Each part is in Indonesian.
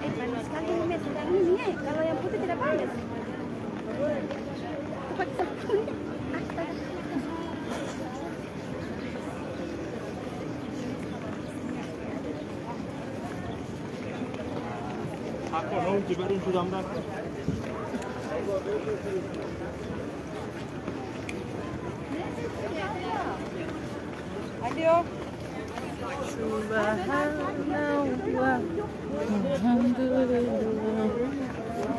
Panas sekali ini, sedang ini ya. Kalau yang putih tidak panas. Cepat sekali. Astaga. Ako no, jibarin sudah mbak. Adio. Subhanallah. Alhamdulillah.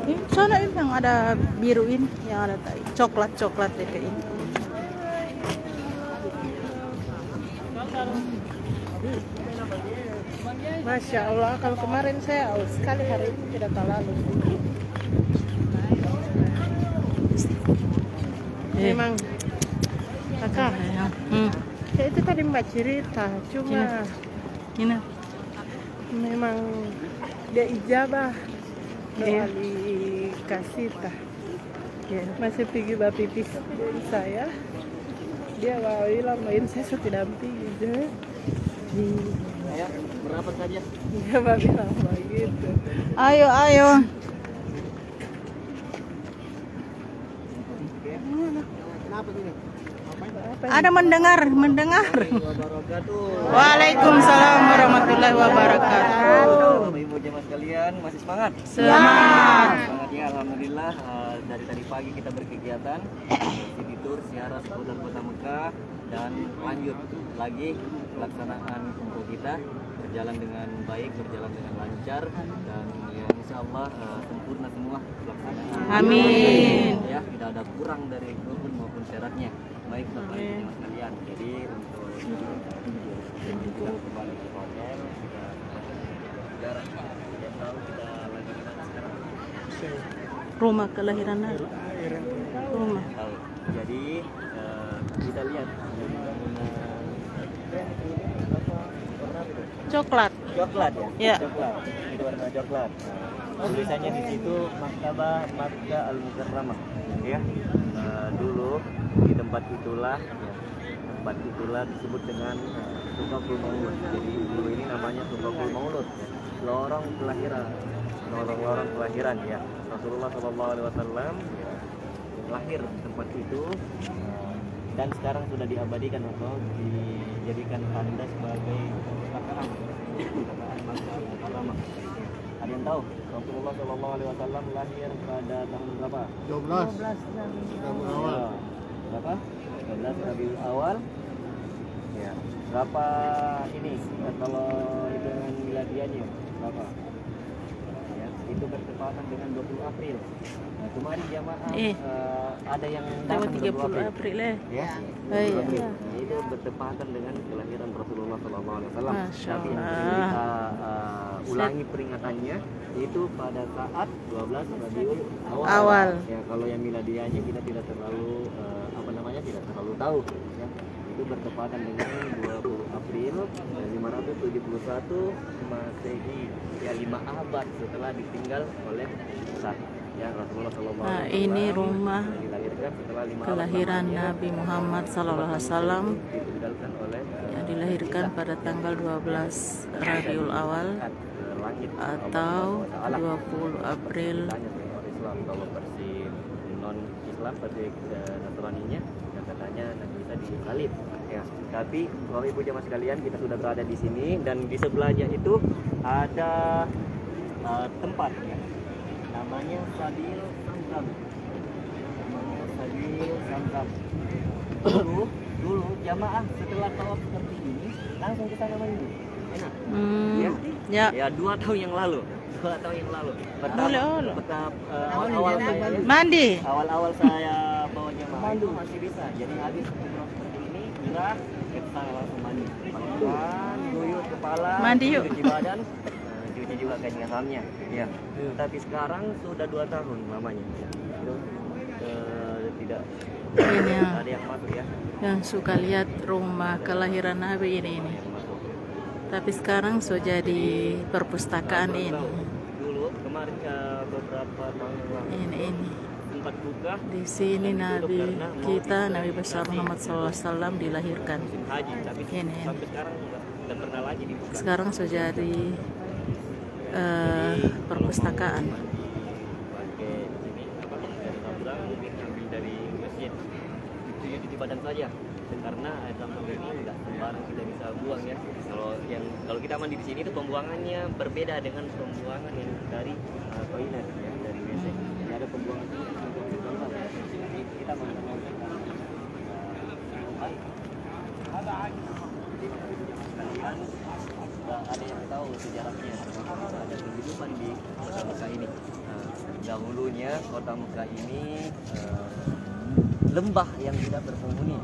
Ini sana ini yang ada biru ini, yang ada coklat-coklat kayak ini. Masya Allah, kalau kemarin saya aus sekali, hari ini tidak terlalu. Memang kakak ya. Ya itu tadi Mbak cerita, cuma ini memang dia ijabah dari kasita. Ya, masih pergi bapipis dari saya. Dia wawilah main saya sudah dampingi je. Ya, berapa saja? Dia bilang begitu. Ayo, ayo. Kenapa ini? Ada mendengar. Waalaikumsalam warahmatullahi wabarakatuh. Bapak Ibu jemaah sekalian, masih semangat? Semangat. Semangatnya alhamdulillah. Dari tadi pagi kita berkegiatan city tour ziarah seputar kota Mekah dan lanjut lagi pelaksanaan umroh kita berjalan dengan baik, berjalan dengan lancar dan ya insya Allah sempurna semua pelaksanaan. Amin. Ya, tidak ada kurang dari rukun maupun syaratnya. Baik Bapak Ibu jemaah sekalian. Jadi untuk kita kembali ke hotel, kita jarak yang tahu kita lagi di mana sekarang. Rumah kelahiran Nabi. Rumah. Tahu. Jadi kita lihat dari bangunan Coklat. coklat ya. Ya. Coklat. Itu warna coklat. Nah, tulisannya di situ Maktabah Makkah Al Mukarramah. Ya. Dulu di tempat itulah disebut dengan Sukakul Maulud. Jadi dulu ini namanya Sukakul Maulud. Lorong kelahiran. Lorong kelahiran ya. Rasulullah Shallallahu Alaihi Wasallam lahir di tempat itu dan sekarang sudah diabadikan atau dijadikan tanda sebagai perpustakaan Makkah Al-Mukarramah. Ada yang tahu Rasulullah Shallallahu Alaihi Wasallam lahir pada tahun berapa? 12 Rabiul Awal. Berapa? 12 Rabiul Awal. Ya. Berapa ini kalau hitungan miladiahnya? Berapa? Ya, itu bertepatan dengan 20 April. Nah, kemarin jamaah ada yang Tanggal datang 30 April ya. Ya. Oh, iya. Nah, itu bertepatan dengan kelahiran Rasulullah Sallallahu Alaihi Wasallam. Masya Tapi yang perlu Allah. kita ulangi peringatannya itu pada saat 12 Rabiul Awal. Ya, kalau yang miladiahnya kita tidak terlalu tidak terlalu tahu ya. Itu bertepatan dengan 20 April 571 Masehi. Ya 5 abad setelah ditinggal oleh Musa. Ya Rasulullah Sallallahu Alaihi Nah, Wasallam ini rumah dilahirkan setelah 5 abad kelahiran lamanya. Nabi Muhammad sallallahu alaihi wasallam Ditinggalkan oleh yang dilahirkan pada tanggal 12 Rabiul Awal langit atau 20 April. Tanya orang Islam kalau versi non Islam versi Nasraninya yang katanya Nabi Isa disalib ya. Tapi Bapak Ibu jemaah sekalian, kita sudah berada di sini dan di sebelahnya itu ada tempat ya. Namanya Sabil Samsam. Dulu jamaah setelah tawaf seperti ini langsung ke sana mandi. Enak. Ya. Ya 2 tahun yang lalu. Awal-awal saya Mandi. Awal-awal saya bawa jamaah itu masih bisa. Jadi habis umroh seperti ini, gerak ke sana langsung mandi. Makan, guyur kepala, Mandi yuk. cuci badan, cuci juga kain ngasamnya. Ya. Tapi sekarang sudah 2 tahun lamanya. Ya. Itu tidak Ini ya, ada yang masuk ya. yang suka lihat rumah kelahiran Nabi ini. Tapi sekarang sudah jadi perpustakaan ini. Dulu kemarin beberapa tahun yang lalu Ini. sempat buka Di sini Nabi kita, Nabi besar Muhammad SAW dilahirkan. haji, tapi Ini. sampai sekarang nggak pernah lagi dibuka. Sekarang sudah jadi Jadi perpustakaan. pakai ini apa dari tabrak mungkin ambil dari masjid itu ya di badan saja, karena air tampung ini nggak sembarang kita bisa buang ya. Kalau kita mandi di sini itu pembuangannya berbeda dengan pembuangan yang dari toilet ya, dari WC. Jadi ada pembuangan itu untuk dibuang. Jadi kita menggunakan baik. Ada yang tahu sejarahnya, ada kehidupan di kota Mekah ini. Dahulunya kota Mekah ini lembah yang tidak berpenghuni,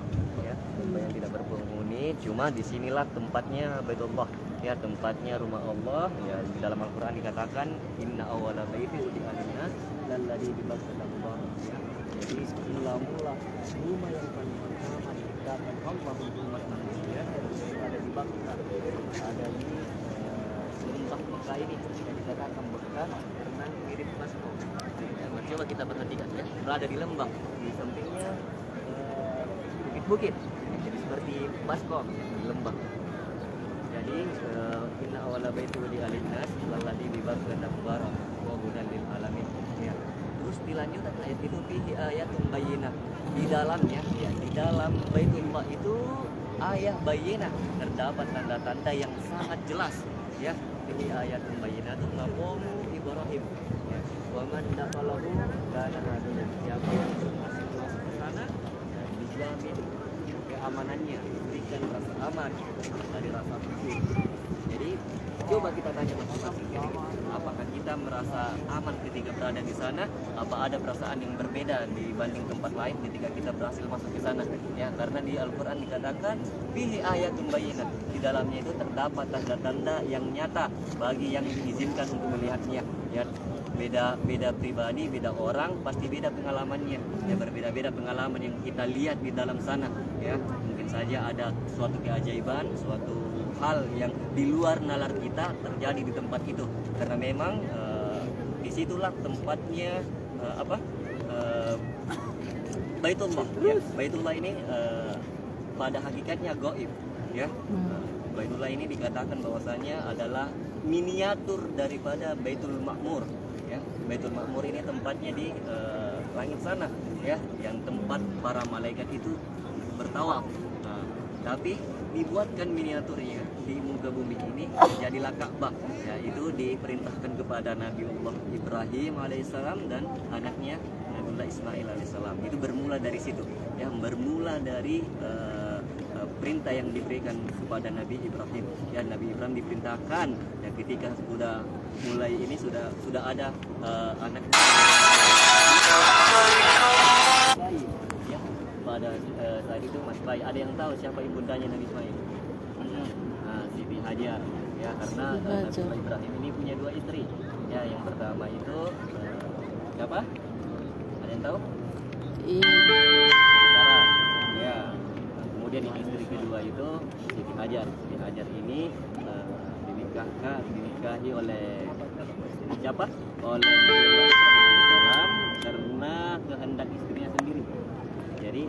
ya, lembah yang tidak berpenghuni. Cuma disinilah tempatnya Baitullah, ya, tempatnya rumah Allah. Ya, di dalam Al-Quran dikatakan Inna awwala baiti wudi'a lin-nas lalladzi bi Bakkah mubarak. Jadi mula-mula rumah yang paling pertama diciptakan Allah untuk umat manusia ada di Bakkah, ada di lembah Mekah ini. Yang dikatakan Mekah karena mirip Baskom. Coba kita perhatikan ya, berada di lembah, di sampingnya bukit-bukit, jadi seperti Baskom di lembah. Jadi inna awwala baiti wudi'a lin-nas lalladzi bi Bakkah mubarak wa hudan lil alamin. Ya. Terus dilanjutkan ayat itu fihi ayatun bayyinah. Di dalamnya ya, di dalam Baitullah itu ayat bayyinah, terdapat tanda-tanda yang sangat jelas ya. Fihi ayatun bayyinatun maqamu Ibrahim. Ya. Wa man dakhalahu kana aminan. Siapa yang masuk ke sana ya, dijamin keamanannya, diberikan rasa aman dari rasa pusing. Jadi coba kita tanya masing-masing, apakah kita merasa aman ketika berada di sana? Apa ada perasaan yang berbeda dibanding tempat lain ketika kita berhasil masuk ke sana? Ya, karena di Al-Quran dikatakan fihi ayatun bayyinah, di dalamnya itu terdapat tanda-tanda yang nyata bagi yang diizinkan untuk melihatnya. Ya, beda pribadi, beda orang, pasti beda pengalamannya. Ya, berbeda-beda pengalaman yang kita lihat di dalam sana. Ya, mungkin saja ada suatu keajaiban, suatu hal yang di luar nalar kita terjadi di tempat itu, karena memang disitulah tempatnya Baitullah. Ya, Baitullah ini pada hakikatnya gaib. Ya, Baitullah ini dikatakan bahwasanya adalah miniatur daripada Baitul Ma'mur. Ya, Baitul Ma'mur ini tempatnya di langit sana, ya, yang tempat para malaikat itu bertawaf. Tapi dibuatkan miniaturnya di muka bumi ini jadilah Ka'bah. Ya, itu diperintahkan kepada Nabiullah Ibrahim alaihissalam dan anaknya Nabiullah Ismail alaihissalam. Itu bermula dari situ, ya, bermula dari perintah yang diberikan kepada Nabi Ibrahim. Ya, Nabi Ibrahim diperintahkan ya, ketika sudah mulai ini sudah ada anak bayi, ya, pada saat itu masih bayi. Ada yang tahu siapa ibundanya Nabi Ismail? Siti Hajar, ya, karena Nabi Ibrahim ini punya dua istri. Ya, yang pertama itu siapa? Ada yang tahu? Sarah. Ya. Kemudian yang istri kedua itu Siti Hajar. Siti Hajar ini dinikahi oleh siapa? Oleh Islam karena kehendak istrinya sendiri. Jadi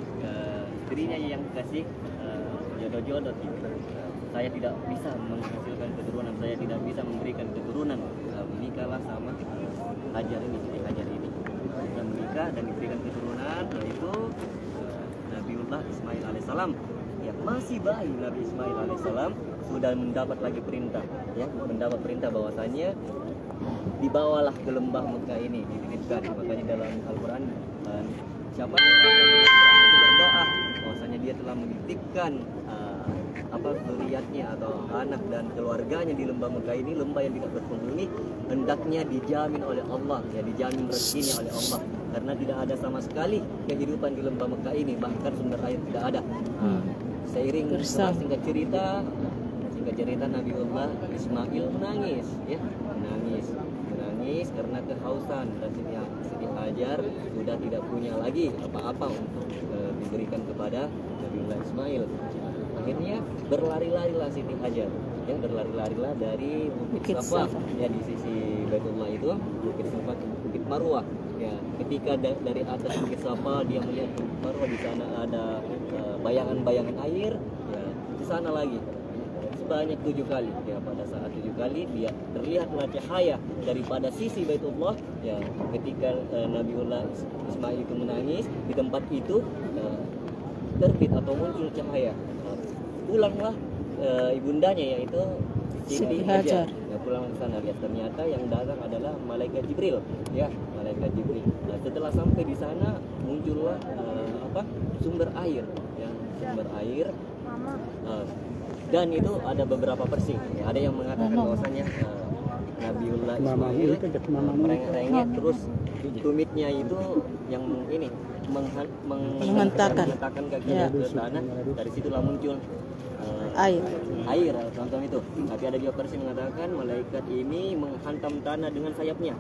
istrinya yang kasih jodoh-jodoh. Saya tidak bisa menghasilkan keturunan, saya tidak bisa memberikan keturunan. Menikahlah sama Hajar ini, Siti Hajar ini. Dia menikah dan diberikan keturunan, yaitu Nabiullah Ismail alaihissalam. Ya, masih bayi Nabi Ismail alaihissalam sudah mendapat lagi perintah, ya, mendapat perintah bahwasanya dibawalah ke lembah Mekah ini, dititipkan. Makanya dalam Al-Quran siapa yang berdoa bahwasanya dia telah menitipkan zuriatnya atau anak dan keluarganya di lembah Mekah ini, lembah yang tidak berpenghuni, hendaknya dijamin oleh Allah, ya, dijamin rezekinya oleh Allah, karena tidak ada sama sekali kehidupan di lembah Mekah ini, bahkan sumber air tidak ada. Seiring singkat cerita Nabiullah Ismail menangis, ya, menangis karena kehausan, dan Siti Hajar sudah tidak punya lagi apa-apa untuk diberikan kepada Nabiullah Ismail. Akhirnya berlari-larilah Siti Hajar, ya, berlari-larilah dari Bukit Safa, ya, di sisi Baitullah itu Bukit Safa, Bukit Marwah. Ya, ketika dari atas Bukit Safa dia melihat Bukit Marwah, di sana ada bayangan-bayangan air, ya, di sana lagi sebanyak 7 kali. Ya, pada saat 7 kali dia terlihatlah cahaya daripada sisi Baitullah. Ya, ketika Nabiullah Ismail itu menangis di tempat itu, terbit atau muncul cahaya. Pulanglah ibundanya yaitu Siti Hajar. Ya, pulang ke sana, lihat ternyata yang datang adalah malaikat Jibril. Ya, malaikat Jibril. Nah, setelah sampai di sana muncullah sumber air. Ya, sumber air. Dan itu ada beberapa versi. Ya, ada yang mengatakan bahwasanya Nabiullah Ismail merengek terus tumitnya itu yang ini menghentakkan kakinya ke tanah. Dari situlah muncul air contoh itu. Tapi ada juga versi mengatakan malaikat ini menghantam tanah dengan sayapnya,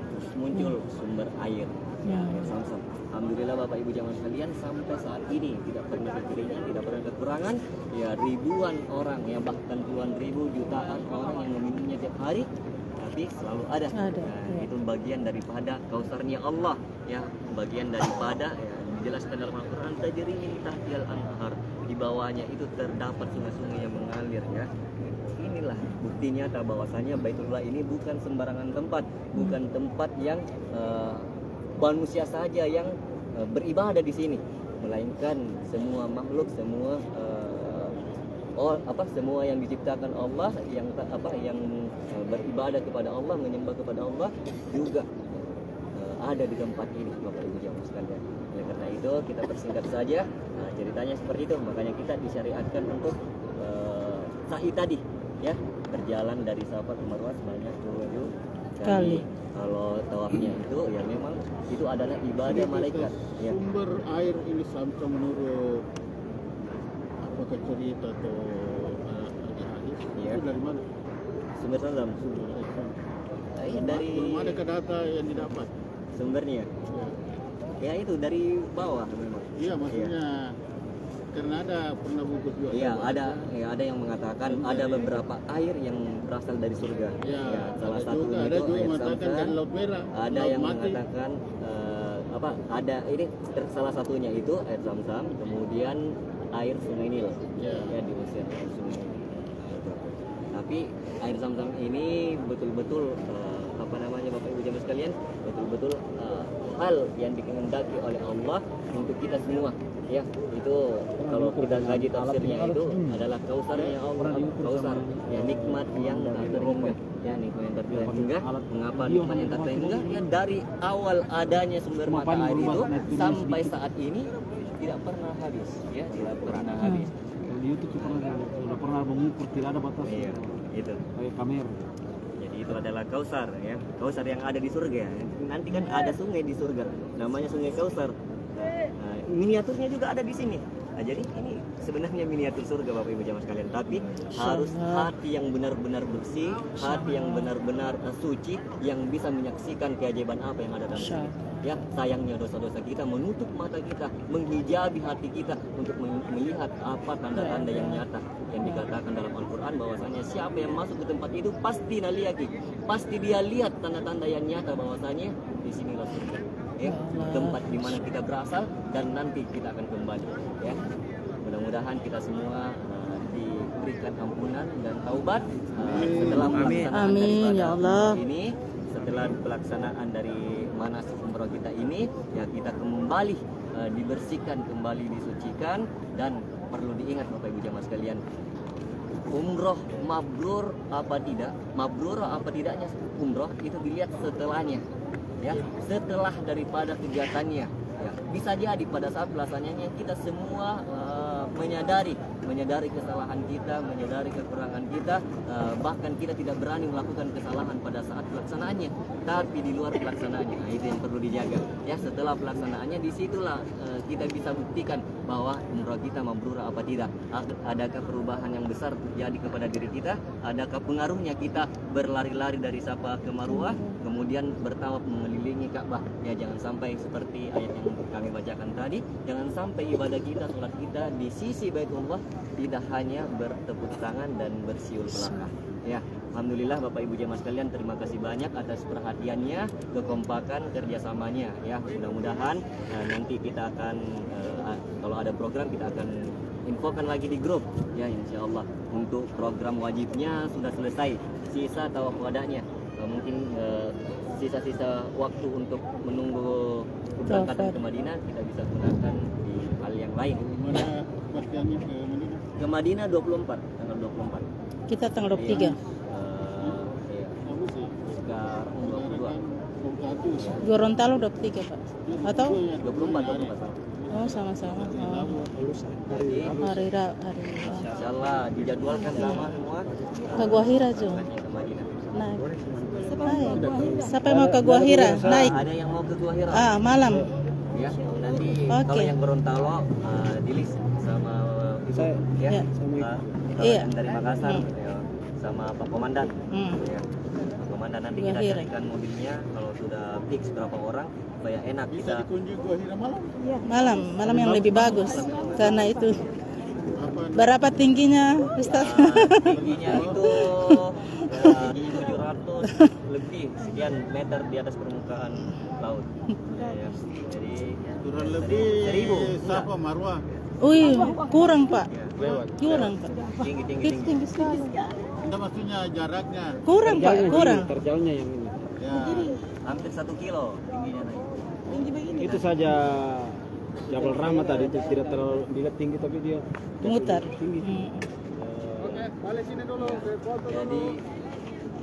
terus muncul sumber air. Ya, air Zamzam. Alhamdulillah Bapak Ibu jamaah sekalian, sampai saat ini tidak pernah kekeringan, tidak pernah kekurangan. Ya, ribuan orang, ya bahkan puluhan ribu, jutaan orang yang meminumnya tiap hari, tapi selalu ada. Nah, itu bagian daripada kausarnya Allah. Ya, bagian daripada dijelaskan dalam Al-Quran, tajri min tahtihal anhar, di bawahnya itu terdapat sungai-sungai yang mengalir. Ya, inilah bukti nyata bahwasanya Baitullah ini bukan sembarangan tempat, bukan tempat yang manusia saja yang beribadah di sini, melainkan semua makhluk, semua semua yang diciptakan Allah yang beribadah kepada Allah, menyembah kepada Allah juga ada di tempat ini, Bapak Ibu jamaah sekalian. Oleh karena itu kita persingkat saja ceritanya seperti itu. Makanya kita disyariatkan untuk sa'i tadi, ya, berjalan dari Safa ke Marwah sebanyak 7 kali. Kalau tawafnya itu ya memang itu adalah ibadah malaikat. Ya. Sumber air ini Zamzam menurut apakah cerita atau ada hadis? Ya. Itu dari mana? Sumber Zamzam. Sumber air Zamzam. Dari belum ada data yang didapat. Sumbernya. Ya itu dari bawah memang. Iya, maksudnya karena ada pernah buku juga. Iya, ada yang mengatakan ada beberapa air yang berasal dari surga. Ya, salah satunya itu air Zamzam. Ada yang mengatakan ada ini salah satunya itu air Zamzam, kemudian air Sungai Nil. Ya, di Mesir Sungai Nil. Tapi air Zamzam ini betul-betul Bapak Ibu jamaah sekalian, betul-betul hal yang dikehendaki oleh Allah untuk kita semua. Ya, itu kalau kita kaji tafsirnya itu adalah kausarnya Allah, kausar, ya nikmat yang tak terhingga. Ya, nikmat yang tak terhingga. Mengapa nikmat yang tak terhingga? Ya, dari awal adanya sumber mata air itu sampai saat ini tidak pernah habis. Ya, tidak pernah habis. Di YouTube sudah pernah mengukur, tidak ada batas. Iya, itu. Kayak kamera. Jadi itu adalah kausar, ya, kausar yang ada di surga. Nanti kan ada sungai di surga, namanya Sungai Kausar. Nah, miniaturnya juga ada di sini. Nah, jadi ini sebenarnya miniatur surga Bapak Ibu jamaah sekalian. Tapi harus hati yang benar-benar bersih, hati yang benar-benar suci, yang bisa menyaksikan keajaiban apa yang ada dalam sini. Ya, sayangnya dosa-dosa kita menutup mata kita, menghijabi hati kita untuk melihat apa tanda-tanda yang nyata yang dikatakan dalam Al-Quran bahwasanya siapa yang masuk ke tempat itu pasti naliyaki, pasti dia lihat tanda-tanda yang nyata bahwasanya di sinilah surga. Ya, tempat di mana kita berasal dan nanti kita akan kembali. Ya, mudah-mudahan kita semua diberikan ampunan dan taubat setelah pelaksanaan daripada ini, setelah pelaksanaan dari manasik umroh kita ini, ya kita kembali dibersihkan, kembali disucikan. Dan perlu diingat Bapak Ibu jamaah sekalian, umroh mabrur apa tidak, mabrur apa tidaknya umroh itu dilihat setelahnya. Ya, setelah daripada kegiatannya, ya, bisa jadi pada saat pelaksanaannya kita semua menyadari kesalahan kita, menyadari kekurangan kita, bahkan kita tidak berani melakukan kesalahan pada saat pelaksanaannya, tapi di luar pelaksanaannya. Nah, itu yang perlu dijaga. Ya, setelah pelaksanaannya disitulah kita bisa buktikan bahwa umrah kita mabrur apa tidak. Adakah perubahan yang besar terjadi kepada diri kita? Adakah pengaruhnya kita berlari-lari dari Safa ke Marwah, kemudian bertawaf mengelilingi Ka'bah? Ya, jangan sampai seperti ayat yang kami bacakan tadi, jangan sampai ibadah kita, sholat kita di sisi Baitullah tidak hanya bertepuk tangan dan bersiul belaka. Ya, alhamdulillah Bapak Ibu jamaah sekalian, terima kasih banyak atas perhatiannya, kekompakan, kerjasamanya. Ya, mudah-mudahan nanti kita akan kalau ada program kita akan infokan lagi di grup ya, insya Allah. Untuk program wajibnya sudah selesai, sisa tawaf wadahnya. Mungkin sisa-sisa waktu untuk menunggu keberangkatan ke Madinah kita bisa gunakan di hal yang lain. Mana kepastiannya ke Madinah? Ke Madinah 24, tanggal 24. Kita tanggal 23. Iya. Kamu sih. Sekarang 22. Gorontalo 23 Pak. Atau 24. oh sama-sama. Oh. Hari Insya Allah dijadwalkan sama semua. ke Gua Hira Jo. Ke Madinah. Naik. Siapa yang mau ke Gua Hira? Naik. Ada yang mau ke Gua Hira? Malam. Ya, nanti Oke. kalau yang Gorontalo di list sama ibu ya. Ya. Kalau Iya. yang dari Makassar ya, sama Pak Komandan. Ya. Pak Komandan nanti Gua kita Hira. carikan mobilnya kalau sudah fix berapa orang supaya enak Bisa kita. dikunjungi Gua Hira malam? Malam yang lebih bagus. Karena itu Apa? berapa tingginya Ustaz? Tingginya itu 700 lebih sekian meter di atas permukaan laut. Ya, jadi Kurang lebih 1000. Safa Marwah. Wih, kurang Pak. Lewat. Kurang Pak. Tinggi. Tinggi sekali. Kita maksudnya jaraknya. Kurang Pak, kurang. Terjauhnya yang ini. Ya. Hampir 1 kilo tingginya naik. Itu saja Jabal Rahmah tadi itu tidak terlalu dilihat tinggi tapi dia Mutar. tinggi. Balik sini dulu. Jadi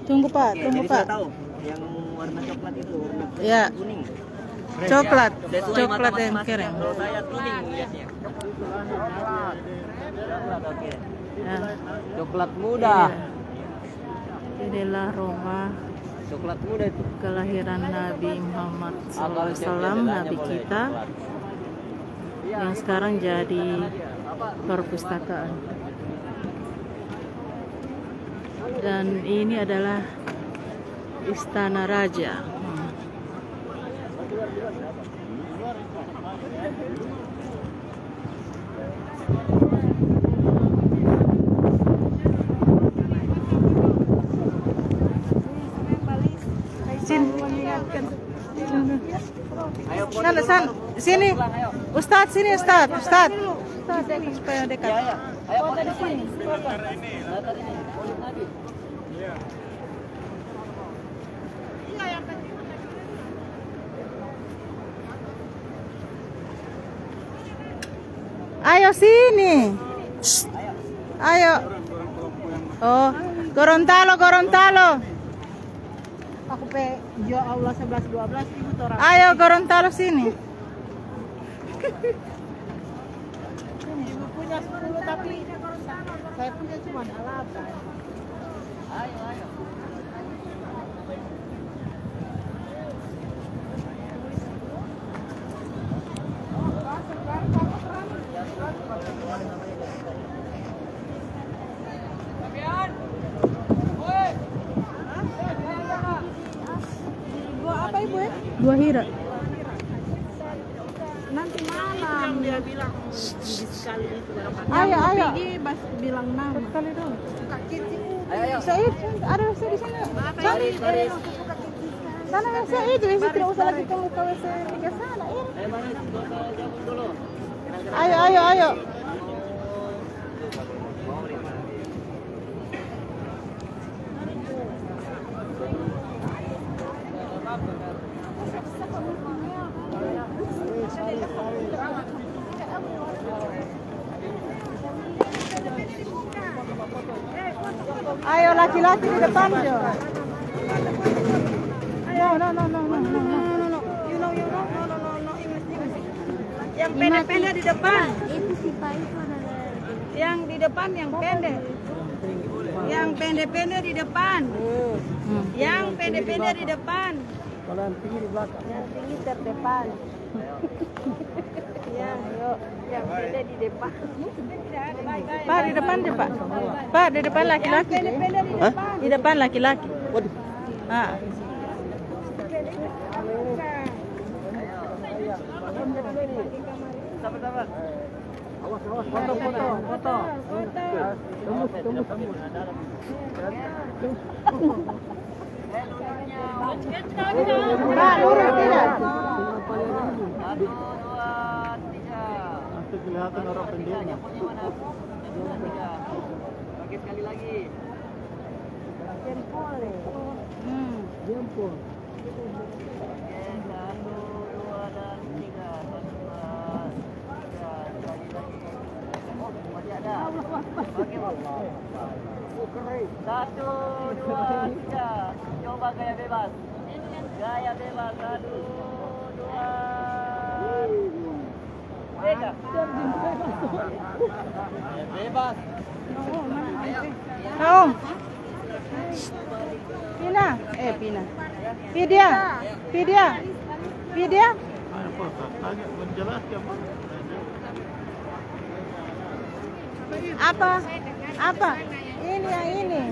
Tunggu Pak, oke, tunggu jadi Pak. sudah tahu yang warna coklat itu warna Ya. kuning. Coklat, Sesuai coklat mata yang masing-masing. kering. Kalau saya kuning lihatnya. Coklat, oke. Ya. Coklat muda. Inilah rumah Coklat muda itu. kelahiran Nabi Muhammad SAW, Nabi kita yang sekarang jadi perpustakaan. Dan ini adalah Istana Raja. Sini. Sini. Ustadz, sini Ustadz. Ustadz supaya dekat. Ayo sini. Ayo. Oh, Gorontalo. Aku pe jual Allah 11-12 ribu orang. Ayo Gorontalo sini. Ibu punya 10 tapi saya punya cuma 8. Gua apa ibu ya? Gua Hira. Nanti malam dia bilang sekali itu. Ayo. Pergi bas bilang nama. Sekali dong. Ayo. Said, ada WC di sana. Baris. Sana WC itu, WC tidak usah lagi kamu ke WC ke sana. Dulu. Ayo. Ayo laki-laki di depan Jo. Ayo, no. You know, Yang pendek-pendek di depan. Itu si Pak itu adalah Yang di depan yang pendek. Yang pendek-pendek di depan. Yang pendek-pendek di depan. Kalau yang tinggi di belakang. Yang tinggi terdepan. Ya, yuk. Yang pendek di depan. Pak di depan aja Pak. Pak di depan laki-laki. Pendek-pendek di depan. Di depan laki-laki. Ah. Sabar. Foto. Pak, lurus tidak? 1, 2, 3. kelihatan orang pendeknya. Pakai sekali lagi. Jempol. Satu, dua, dan tiga. Oh, masih ada. Oke, satu, dua, tiga. Coba gaya bebas. Gaya bebas. Satu, dua, tiga. Bebas. Om. Pina. Pina. Vidya. Vidya. Vidya. Apa? Tanya menjelaskan. Apa? Apa? Ini yang ini.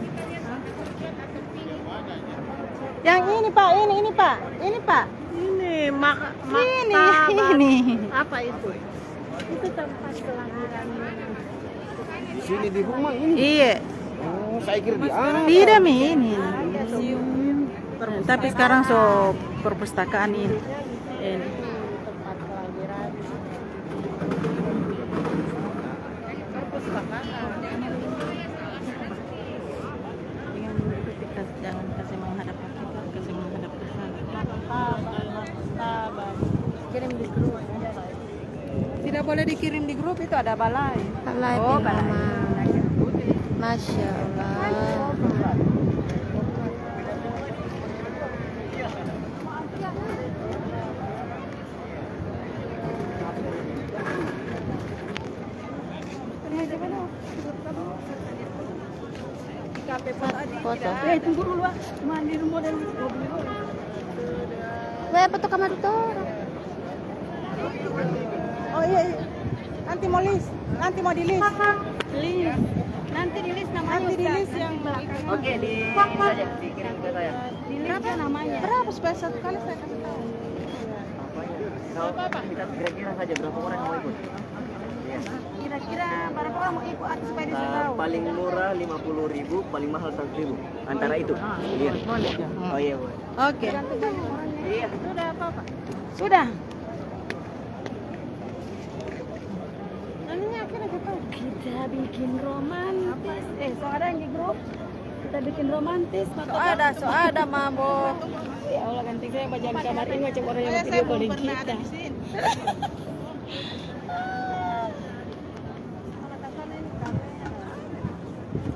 Yang ini Pak, ini Pak. Ini Pak. Ini Ini. apa itu? Itu tempat kelahiran. Di sini di rumah ini. Iya. Oh, saya kira di Tidak Mi ini. Tapi sekarang so perpustakaan ini. Tempat kelahiran. Jangan kasih menghadap ke kita, kasih menghadap ke sana. Kirim di grup. Tidak boleh dikirim di grup, itu ada balai. Balai Oh, Mama. balai. Masya Allah. Foto. Tunggu dulu ah. Mandi rumah dan Weh, foto kamar itu. Oh iya. Nanti mau list. Nanti mau di list. List. Nanti di list namanya. Nanti di list yang belakang. Oke, di ini saja, dikirim ke saya. Di list namanya. Berapa supaya satu kali saya kasih tahu. Kalau kita kira-kira saja berapa orang yang mau ikut? Iya. Kira-kira berapa orang mau ikut supaya dia tahu. Paling murah 50.000, paling mahal 100.000. Antara itu. Iya. Oh iya, boleh. Oke. Iya. Sudah apa-apa? Sudah. Kita bikin romantis. So ada yang di grup? Kita bikin romantis. So ada mabok. Ya Allah, ganti saya bagian kamar ini macam orang yang video calling kita.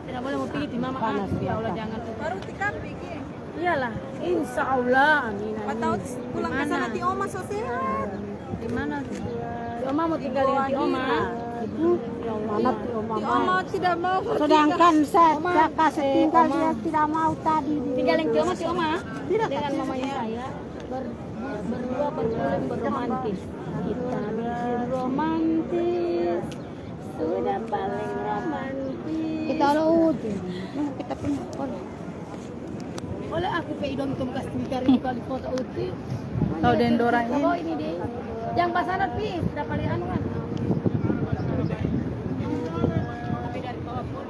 Tidak boleh mau pergi di mama. Panas, Ya Allah, jangan. Baru tikam pikir. Iyalah, insya Allah. Amin. Atau pulang ke sana ti Oma so sehat. Di mana? Di Oma mau tinggal di Oma. Ya Allah, Ti Oma tidak mau. sedangkan saya kasih tinggal dia tidak mau tadi. Tinggalin di Oma, di Oma. Tidak. Dengan mamanya saya berdua berromantis. Kita bikin romantis. Sudah paling romantis. Kita laut. Kita pun. Boleh aku pe idom tum kasih cari kali foto uti. Tahu dendora ini. Oh ini deh. Yang pasangan pi sudah paling anu kan.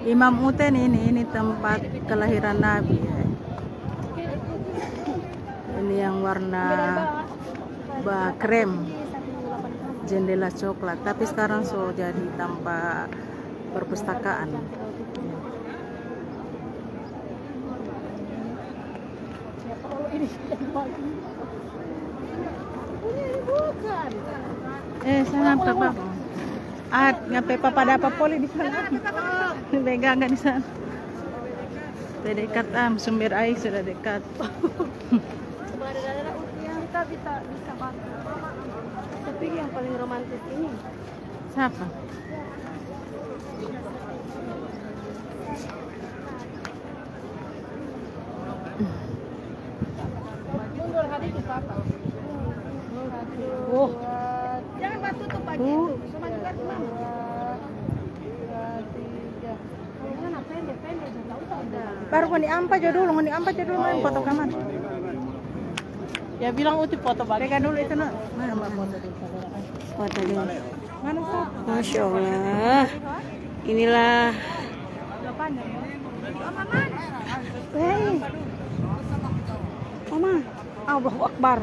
Imam Uten ini tempat kelahiran Nabi. Ini yang warna krem, jendela coklat. Tapi sekarang so jadi tanpa perpustakaan. Sana papa. Ngapain papa ada apa poli di sana? Pegang di sana. Sudah dekat sumber air sudah dekat. Kita bisa bantu. Tapi yang paling romantis ini. Siapa? Mundur kali itu papa. Oh, Jangan batu tuh pagi itu. Sama juga Imam. Mana pendek-pendek enggak usah udah. Baru kau diampa aja dulu, main foto kamar. ya bilang uti foto balik. Pegang dulu itu nak. Mana mbak foto? Foto dulu. Mana sih? Masya Allah. Inilah. Hei. Oma, Allahu Akbar.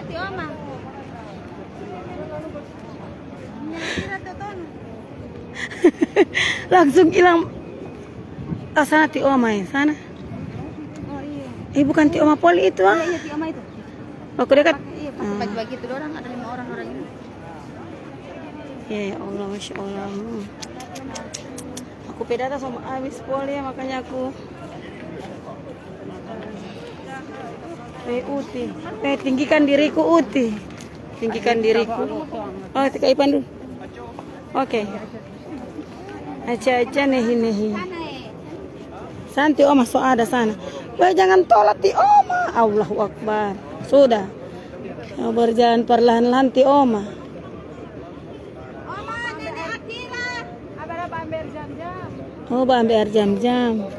ti Oma. Langsung hilang. Oh, sana ti Oma ya, sana. Oh iya. Bukan ti Oma Poli itu ah. Iya ti Oma itu. Aku dekat. Iya, pas bagi-bagi itu orang ada 5 orang ini. Ya Allah, Masya Allah. Aku pedata sama habis Poli, makanya aku Uti. Tinggikan diriku Uti. Tinggikan diriku. Oh, tika Ipan dulu. Oke. Aja nehi. Santi Oma so ada sana. Jangan tolak ti Oma. Allahu Akbar. Sudah. Berjalan perlahan-lahan ti Oma. Oma, Nenek Akira. Ada Bamber jam-jam. Oh, Bamber jam-jam.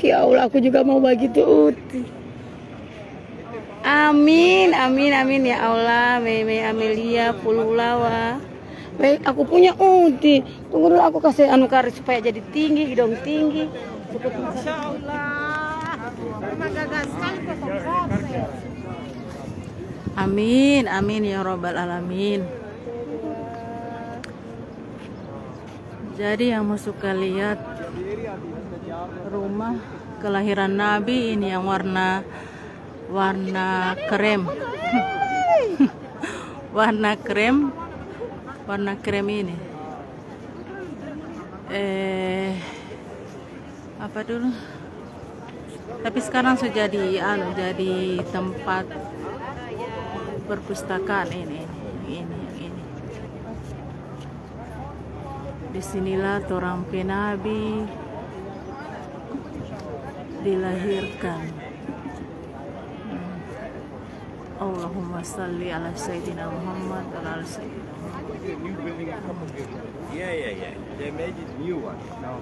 Ya Allah, aku juga mau bagi tuh Uti. Amin ya Allah. Meme Amelia Pululawa. Baik, aku punya Uti. Tunggu dulu aku kasih kari supaya jadi tinggi, hidung tinggi. Masya Allah. Memang gagas sekali kok. Amin ya Rabbal Alamin. Jadi yang mau suka lihat rumah kelahiran Nabi ini yang warna krem. warna krem ini. Apa dulu? Tapi sekarang sudah jadi tempat perpustakaan ini. Disinilah torang Nabi dilahirkan. Allahumma salli ala Sayyidina Muhammad wa ala Sayyidina Muhammad. Yeah. They made it new one. No.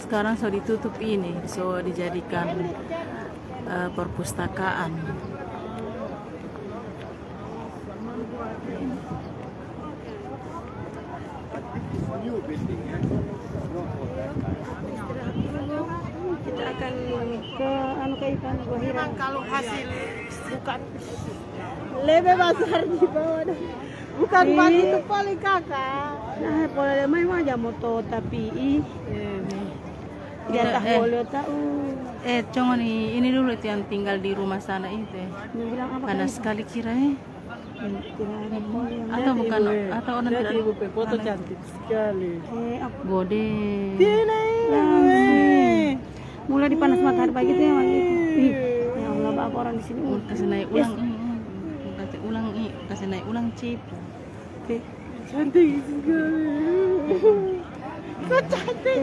Sekarang so ditutup ini, so dijadikan perpustakaan. Kita akan ke Ipan Gohira. Kalau hasil bukan lebih besar di bawah. Bukan pan itu paling kakak. Nah, boleh memang aja moto tapi di atas boleh tahu. Cuma ini dulu itu yang tinggal di rumah sana itu. Panas sekali kiranya. Atau bukan, atau orang tidak. Ibu foto cantik sekali. Gode. Langsung. Mulai dipanas matahari pagi itu ya, ya Allah, apa orang di sini kasih naik ulang, kasih naik ulang chip. Cantik sekali. Kok cantik?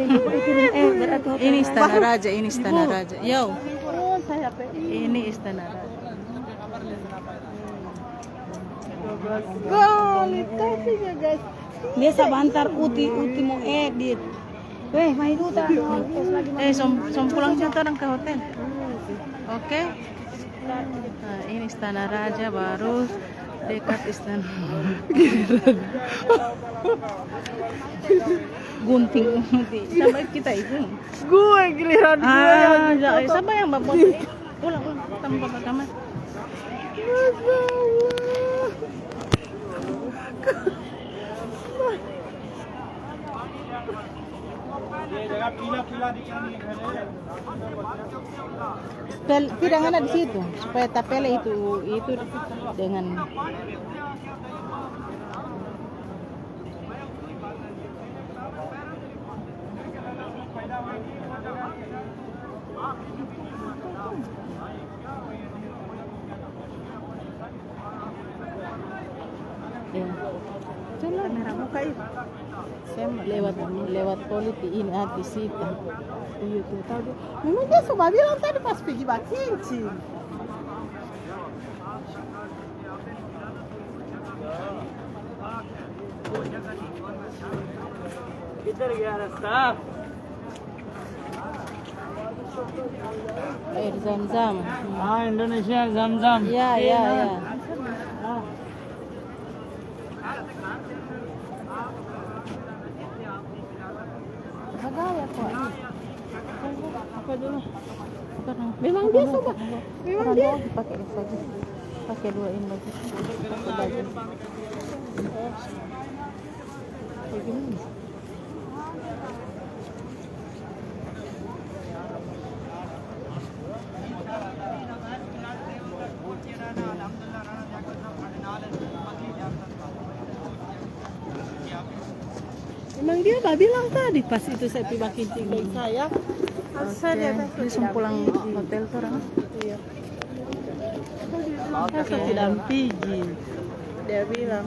Ini istana raja, ini istana raja. Yo. Oh, saya Ini istana raja. Golit kasihnya guys. Dia sabantar Uti mau edit. Main dulu tak? Som pulang sekarang ke hotel. Oke. Nah, ini istana raja baru dekat istana. Gunting sama kita itu. Gue giliran gue. Siapa yang bapak? Ulang tambah kamar. Tidak ada di situ supaya tapele itu dengan ya. Coba merah muka itu. Saya lewat politik ini hati Sita. Iya tuh tahu. Memang dia cuma bilang tadi pas pergi bakincin. Kita lagi ada staff. Air Zam-Zam. Indonesia Zam-Zam. Ya. Bagaya kok. Apa dulu? Memang dia suka. Memang dia. Pakai saja. Pakai dua ini lagi. Pakai baju. Begini. Memang dia bah bilang tadi pas itu saya pergi makin tinggi saya. Ini pulang hotel tuh orang. Iya. Saya tidak pergi. Dia bilang